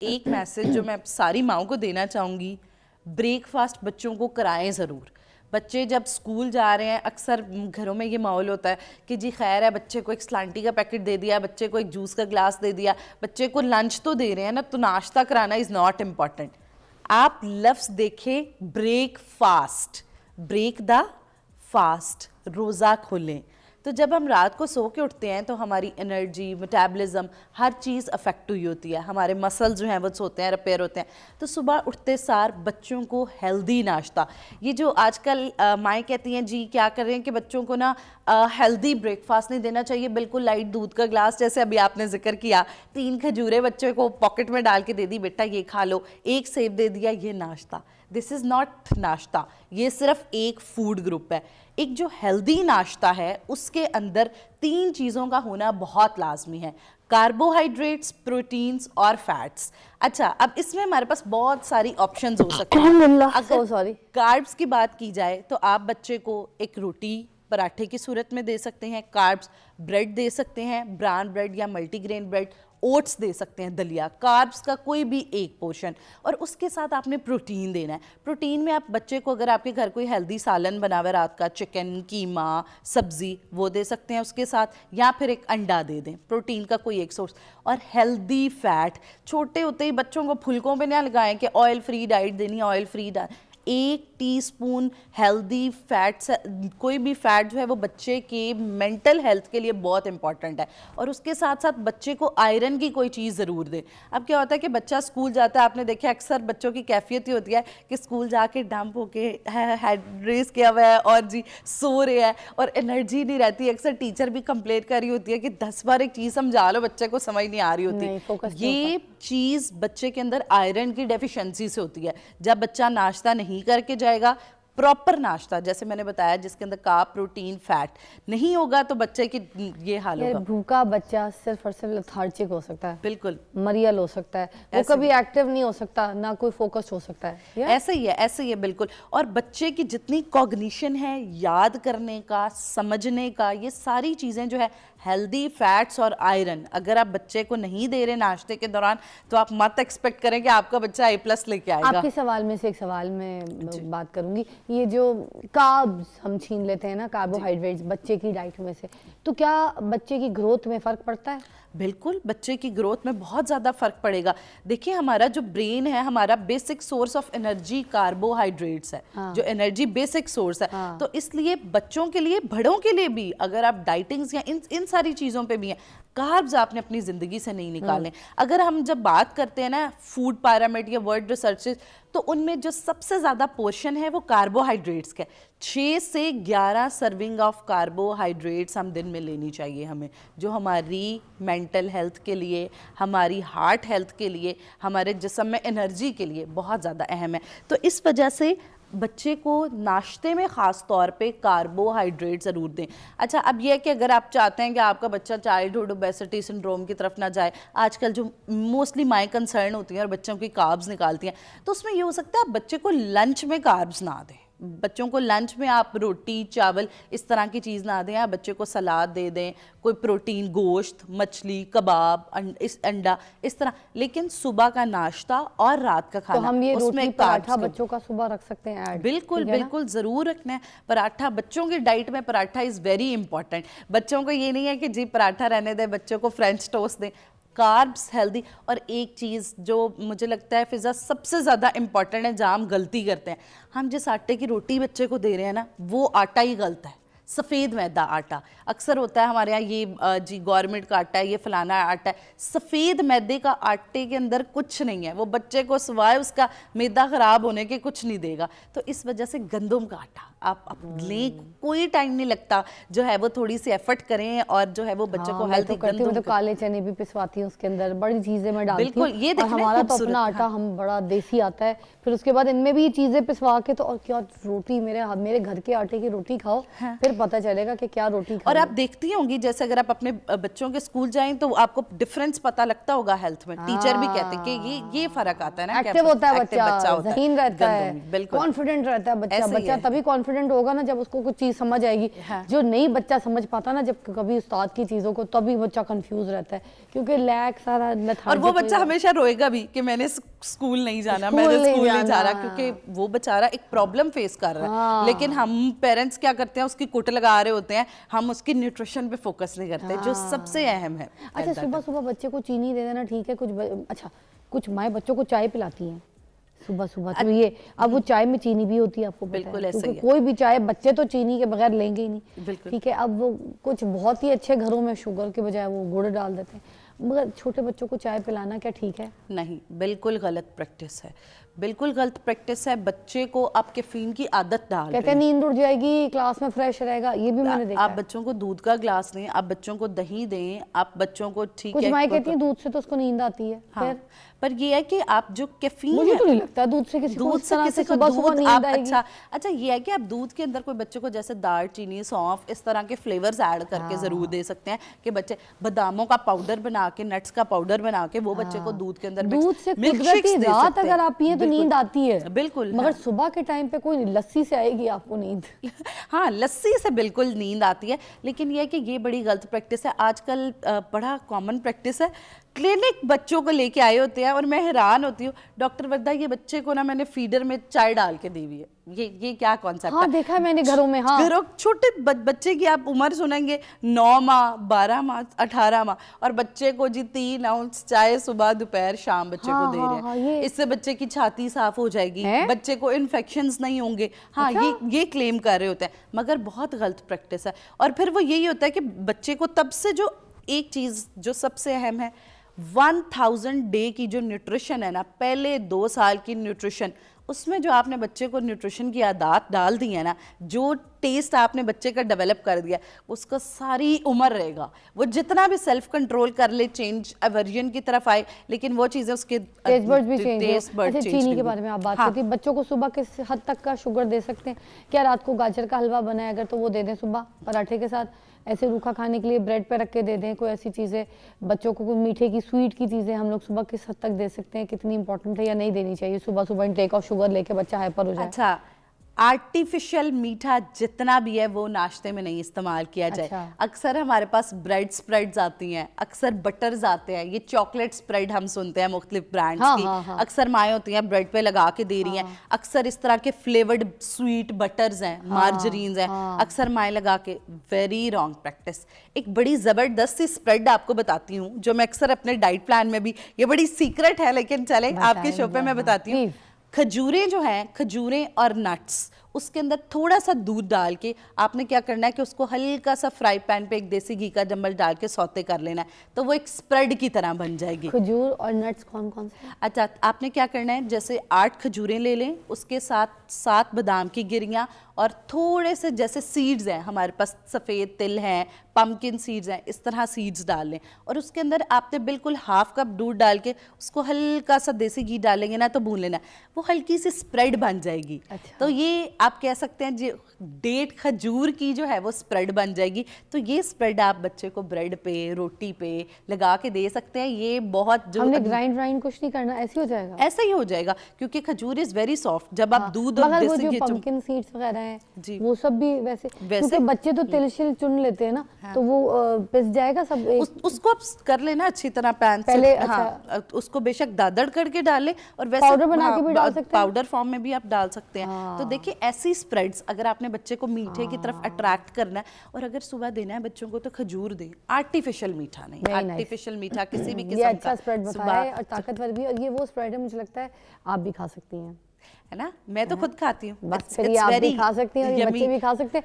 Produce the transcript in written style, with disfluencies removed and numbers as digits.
एक मैसेज जो मैं सारी माओं को देना चाहूँगी, ब्रेकफास्ट बच्चों को कराएं ज़रूर। बच्चे जब स्कूल जा रहे हैं, अक्सर घरों में ये माहौल होता है कि जी खैर है, बच्चे को एक स्लांटी का पैकेट दे दिया, बच्चे को एक जूस का ग्लास दे दिया, बच्चे को लंच तो दे रहे हैं ना, तो नाश्ता कराना इज़ नॉट इम्पॉर्टेंट। आप लफ्ज़ देखें breakfast, break the fast, रोज़ा खोलें। तो जब हम रात को सो के उठते हैं तो हमारी एनर्जी, मेटाबॉलिज्म, हर चीज़ अफेक्ट हुई होती है, हमारे मसल जो हैं वो सोते हैं, रिपेयर होते हैं। तो सुबह उठते सार बच्चों को हेल्दी नाश्ता, ये जो आजकल माएँ कहती हैं जी क्या कर रहे हैं कि बच्चों को ना हेल्दी ब्रेकफास्ट नहीं देना चाहिए, बिल्कुल लाइट दूध का ग्लास, जैसे अभी आपने जिक्र किया, 3 खजूरें बच्चे को पॉकेट में डाल के दे दी, बेटा ये खा लो, एक सेब दे दिया, ये नाश्ता। दिस इज़ नॉट नाश्ता, ये सिर्फ एक फूड ग्रुप है। एक जो हेल्दी नाश्ता है उसके अंदर 3 चीज़ों का होना बहुत लाजमी है, कार्बोहाइड्रेट्स, प्रोटीन्स और फैट्स। अच्छा, अब इसमें हमारे पास बहुत सारी ऑप्शंस हो सकते हैं। अगर कार्ब्स की बात की जाए तो आप बच्चे को एक रोटी पराठे की सूरत में दे सकते हैं, कार्ब्स, ब्रेड दे सकते हैं, ब्राउन ब्रेड या मल्टीग्रेन ब्रेड, ओट्स दे सकते हैं, दलिया, कार्ब्स का कोई भी एक पोर्शन, और उसके साथ आपने प्रोटीन देना है। प्रोटीन में आप बच्चे को, अगर आपके घर कोई हेल्दी सालन बना हुआ है रात का, चिकन, कीमा, सब्जी, वो दे सकते हैं उसके साथ, या फिर एक अंडा दे दें, प्रोटीन का कोई एक सोर्स। और हेल्दी फैट, छोटे होते ही बच्चों को फुलकों पे ना लगाएं कि ऑयल फ्री डाइट देनी है, oil free diet. 1 teaspoon healthy fats, कोई भी फैट जो है वो बच्चे के मेंटल हेल्थ के लिए बहुत इंपॉर्टेंट है। और उसके साथ साथ बच्चे को आयरन की कोई चीज़ ज़रूर दें। अब क्या होता है कि बच्चा स्कूल जाता है, आपने देखा अक्सर बच्चों की कैफियत ही होती है कि स्कूल जाके डंप होके हेड रेस किया हुआ है और जी सो रहे हैं और एनर्जी नहीं रहती। अक्सर टीचर भी कंप्लेंट कर रही होती है कि 10 बार एक चीज़ समझा लो, बच्चे को समझ नहीं आ रही होती। ये चीज़ बच्चे के अंदर आयरन की डेफिशिएंसी से होती है। जब बच्चा नाश्ता नहीं करके जाएगा, प्रॉपर नाश्ता जैसे मैंने बताया जिसके अंदर कार्ब, प्रोटीन, फैट नहीं होगा, तो बच्चे की ये हाल होगा। भूखा बच्चा सिर्फ और सिर्फ लेथार्जिक हो सकता है, बिल्कुल मरियल हो सकता है, वो कभी एक्टिव नहीं हो सकता, ना कोई फोकस हो सकता है। ऐसे ही है, ऐसे ही है, बिल्कुल। और बच्चे की जितनी कॉग्निशन है, याद करने का, समझने का, ये सारी चीज़ें जो है हेल्दी फैट्स और आयरन, अगर आप बच्चे को नहीं दे रहे नाश्ते के दौरान, तो आप मत एक्सपेक्ट करें कि आपका बच्चा A+ लेके आएगा। आपके सवाल में से एक सवाल में बात करूंगी, ये जो कार्ब्स हम छीन लेते हैं ना, कार्बोहाइड्रेट्स बच्चे की डाइट में से, तो क्या बच्चे की ग्रोथ में फ़र्क पड़ता है? बिल्कुल, बच्चे की ग्रोथ में बहुत ज़्यादा फ़र्क पड़ेगा। देखिए, हमारा जो ब्रेन है, हमारा basic source of energy carbohydrates है। हाँ। जो एनर्जी बेसिक सोर्स है। हाँ। तो इसलिए बच्चों के लिए, बड़ों के लिए भी, अगर आप डाइटिंग्स या इन सारी चीज़ों पे भी हैं, कार्ब्स आपने अपनी ज़िंदगी से नहीं निकालने। अगर हम जब बात करते हैं ना फूड पिरामिड या वर्ल्ड रिसर्चेस, तो उनमें जो सबसे ज़्यादा पोर्शन है वो कार्बोहाइड्रेट्स का। 6 से 11 सर्विंग ऑफ कार्बोहाइड्रेट्स हम दिन में लेनी चाहिए हमें, जो हमारी मेंटल हेल्थ के लिए, हमारी हार्ट हेल्थ के लिए, हमारे जिस्म में एनर्जी के लिए बहुत ज़्यादा अहम है। तो इस वजह से बच्चे को नाश्ते में ख़ास तौर पे कार्बोहाइड्रेट ज़रूर दें। अच्छा, अब यह है कि अगर आप चाहते हैं कि आपका बच्चा चाइल्डहुड ओबेसिटी सिंड्रोम की तरफ ना जाए, आजकल जो मोस्टली माएँ कंसर्न होती हैं और बच्चों की कार्ब्स निकालती हैं, तो उसमें ये हो सकता है आप बच्चे को लंच में कार्ब्स ना दें। बच्चों को लंच में आप रोटी, चावल, इस तरह की चीज़ ना दें। आप बच्चे को सलाद दे दें, कोई प्रोटीन, गोश्त, मछली, कबाब, अंडा, इस तरह। लेकिन सुबह का नाश्ता और रात का खाना, तो हम ये रोटी पराठा बच्चों का सुबह रख सकते हैं ऐड? बिल्कुल बिल्कुल, ज़रूर रखना है। पराठा बच्चों की डाइट में, पराठा इज़ वेरी इंपॉर्टेंट। बच्चों को ये नहीं है कि जी पराठा रहने दें, बच्चों को फ्रेंच टोस्ट दें। Carbs healthy. और एक चीज़ जो मुझे लगता है फिज़ा सबसे ज़्यादा इंपॉर्टेंट है, जहाँ हम गलती करते हैं, हम जिस आटे की रोटी बच्चे को दे रहे हैं ना, वो आटा ही गलत है। सफ़ेद मैदा आटा अक्सर होता है हमारे यहाँ, ये जी गवर्नमेंट का आटा है, ये फलाना आटा है। सफ़ेद मैदे का आटे के अंदर कुछ नहीं है, वो बच्चे को सिवाय उसका मैदा ख़राब होने के कुछ नहीं देगा। तो इस वजह से गंदम का आटा आप लें, कोई टाइम नहीं लगता, जो है वो थोड़ी सी एफर्ट करें और जो है वो बच्चे को हेल्दी गंदम। मैं तो काले चने भी पिसवाती हूँ, उसके अंदर बड़ी चीज़ें मैं डालती हूँ। बिल्कुल, ये देखिए हमारा तो अपना आटा हम बड़ा देसी आता है, फिर उसके बाद इनमें भी चीज़ें पिसवा के, तो और क्या रोटी, मेरे घर के आटे की रोटी खाओ, फिर पता चलेगा कि क्या रोटी खा और रहे आप देखती होंगी जैसे अगर आप अपने बच्चों के स्कूल जाएं तो आपको डिफरेंस पता लगता होगा हेल्थ में। टीचर भी कहते हैं कि ये फर्क आता है ना, एक्टिव होता है active बच्चा, होता है, ज़हीन रहता है, गंदम, बिल्कुल कॉन्फिडेंट रहता है बच्चा। ऐसे ही बच्चा है। तभी कॉन्फिडेंट होगा ना जब उसको कुछ चीज समझ आएगी। हाँ। जो नहीं बच्चा समझ पाता ना जब कभी उस्ताद की चीजों को, तभी बच्चा कंफ्यूज रहता है क्योंकि लैक सारा और वो lethargic बच्चा हो हमेशा रोएगा भी कि मैंने स्कूल नहीं जाना, स्कूल मैंने नहीं स्कूल नहीं जा रहा, जाना। क्योंकि वो बेचारा एक प्रॉब्लम फेस कर रहा है। हाँ। लेकिन हम पेरेंट्स क्या करते हैं, उसकी कुट लगा रहे होते हैं, हम उसकी न्यूट्रिशन पे फोकस नहीं करते, जो सबसे अहम है। अच्छा, सुबह सुबह बच्चे को चीनी दे देना ठीक है, अच्छा कुछ माएँ बच्चों को चाय पिलाती हैं सुबह सुबह, तो ये अब वो चाय में चीनी भी होती है, आपको पता है? बिल्कुल ऐसा क्योंकि ही है। कोई भी चाय, बच्चे तो चीनी के बगैर लेंगे ही नहीं, बिल्कुल। ठीक है। अब वो कुछ बहुत ही अच्छे घरों में शुगर के बजाय वो गुड़ डाल देते हैं, मगर छोटे बच्चों को चाय पिलाना क्या ठीक है? नहीं, बिल्कुल गलत प्रैक्टिस है, बिल्कुल गलत प्रैक्टिस है। बच्चे को आप कैफीन की आदत डाल कहते रहे हैं हैं। नींद उड़ जाएगी, क्लास में फ्रेश रहेगा, ये भी मैंने देखा आप है। बच्चों को दूध का ग्लास दें, आप बच्चों को दही दें, आप बच्चों को ठीक कुछ है माएँ कहती हैं दूध से तो उसको नींद आती है। हाँ, फिर पर ये है कि आप जो कैफीन मुझे है, तो नहीं लगता दूध से किसी को दूध इस से तरह किसी से को सुबह सुबह दूध नींद आप आएगी। अच्छा ये है कि आप दूध के अंदर कोई बच्चे को जैसे दालचीनी, सौंफ, इस तरह के फ्लेवर्स ऐड करके जरूर दे सकते हैं कि बच्चे बादामों का पाउडर बना के, नट्स का पाउडर बना के वो बच्चे को दूध के अंदर दूध से milkshakes कुदरती दे रात सकते हैं। अगर आप पिए तो बिल्कुल। नींद आती है, बिल्कुल, मगर हाँ। सुबह के टाइम पे कोई लस्सी से आएगी आपको नींद? हाँ, लस्सी से बिल्कुल नींद आती है, लेकिन ये है कि ये बड़ी गलत प्रैक्टिस है। आजकल बड़ा कॉमन प्रैक्टिस है, क्लिनिक बच्चों को लेके आए होते हैं और मैं हैरान होती हूँ, डॉक्टर वर्दा ये बच्चे को ना मैंने फीडर में चाय डाल के दी हुई है। ये क्या कॉन्सेप्ट हाँ, है? देखा है मैंने घरों में। हाँ, घरों छोटे बच्चे की आप उम्र सुनेंगे 9 माह, 12 माह, 18 माह, और बच्चे को जी 3 आउंस चाय सुबह दोपहर शाम बच्चे हाँ, को दे हाँ, रहे हाँ, हैं। इससे बच्चे की छाती साफ हो जाएगी, है? बच्चे को इन्फेक्शंस नहीं होंगे। हाँ, ये क्लेम कर रहे होते हैं, मगर बहुत गलत प्रैक्टिस है। और फिर वो यही होता है कि बच्चे को तब से जो एक चीज जो सबसे अहम है, 1000 डे की जो न्यूट्रिशन है ना, पहले 2 साल की न्यूट्रिशन, उसमें जो आपने बच्चे को न्यूट्रिशन की आदत डाल दी है ना, जो टेस्ट आपने बच्चे का डेवलप कर दिया, उसका सारी उम्र रहेगा। वो जितना भी सेल्फ कंट्रोल कर ले, चेंज एवर्जन की तरफ आए, लेकिन वो चीज़ें उसके टेस्ट बर्ड्स भी चेंज टेस्ट हो। बर्ड अच्छा, चेंज चीनी नहीं के हुए। बारे में आप बात हाँ, करती हैं, बच्चों को सुबह किस हद तक का शुगर दे सकते हैं? क्या रात को गाजर का हलवा बनाए अगर तो वो दे दें सुबह पराठे के साथ, ऐसे रूखा खाने के लिए ब्रेड पे रख के दे दें, कोई ऐसी चीज़ें बच्चों को, कोई मीठे की स्वीट की चीज़ें हम लोग सुबह किस हद तक दे सकते हैं? कितनी इंपॉर्टेंट है या नहीं देनी चाहिए सुबह सुबह इनटेक ऑफ शुगर लेके बच्चा हाइपर हो जाए? अच्छा, आर्टिफिशियल मीठा जितना भी है वो नाश्ते में नहीं इस्तेमाल किया जाए। अच्छा। अक्सर हमारे पास ब्रेड स्प्रेड्स आती हैं, अक्सर बटर्स आते हैं, ये चॉकलेट स्प्रेड हम सुनते हैं मुख्तलिफ ब्रांड्स हाँ, की। हाँ, हाँ। अक्सर माएँ होती हैं ब्रेड पे लगा के दे रही हैं, अक्सर इस तरह के फ्लेवर्ड स्वीट बटर्स हैं, मार्जरीन्स हैं, अक्सर माएँ लगा के। Very wrong practice. एक बड़ी ज़बरदस्त सी स्प्रेड आपको बताती हूँ जो मैं अक्सर अपने डाइट प्लान में भी, ये बड़ी सीक्रेट है लेकिन चले आपके शो पे मैं बताती हूँ। खजूरें जो हैं, खजूरें और नट्स, उसके अंदर थोड़ा सा दूध डाल के आपने क्या करना है कि उसको हल्का सा फ्राई पैन पे एक देसी घी का चम्मच डाल के सौते कर लेना है, तो वो एक स्प्रेड की तरह बन जाएगी। खजूर और नट्स कौन कौन से? अच्छा, आपने क्या करना है, जैसे 8 खजूरें ले लें, उसके साथ 7 बादाम की गिरियाँ और थोड़े से जैसे सीड्स हैं हमारे पास, सफ़ेद तिल हैं, पम्पकिन सीड्स हैं, इस तरह सीड्स डाल लें, और उसके अंदर आपने बिल्कुल हाफ कप दूध डाल के उसको हल्का सा देसी घी डालेंगे ना तो भून लेना, वो हल्की सी स्प्रेड बन जाएगी। अच्छा। तो ये आप कह सकते हैं जो डेट खजूर की जो है वो स्प्रेड बन जाएगी। तो ये स्प्रेड आप बच्चे को ब्रेड पे, रोटी पे लगा के दे सकते हैं। ये बहुत जो हमने ग्राइंड कुछ नहीं करना, ऐसे हो जाएगा? ऐसा ही हो जाएगा क्योंकि खजूर इज वेरी सॉफ्ट। जब आप दूध और मगर वो देसी जो घी पंपकिन सीड्स वगैरह हैं जी। वो सब भी वैसे क्योंकि बच्चे तो तिल शिल चुन लेते हैं ना, तो वो पिस जाएगा सब उसको आप कर लेना अच्छी तरह पैन से। पहले। हाँ, उसको बेशक दादड़ करके डाल ले, और वैसे पाउडर बना के भी डाल सकते हैं, पाउडर फॉर्म में भी आप डाल सकते हैं। तो देखिए ऐसी स्प्रेड्स अगर आपने बच्चे को मीठे की तरफ अट्रैक्ट करना है, और अगर सुबह देना है बच्चों को तो खजूर दें, आर्टिफिशियल मीठा नहीं। आर्टिफिशियल मीठा किसी भी ये किस्म अच्छा का स्प्रेड बताया है और ताकतवर भी, और ये वो स्प्रेड है मुझे लगता है आप भी खा सकती हैं, है ना। मैं तो खुद खाती हूँ, बस फिर ये आप भी खा सकती हैं और ये बच्चे भी खा सकते हैं।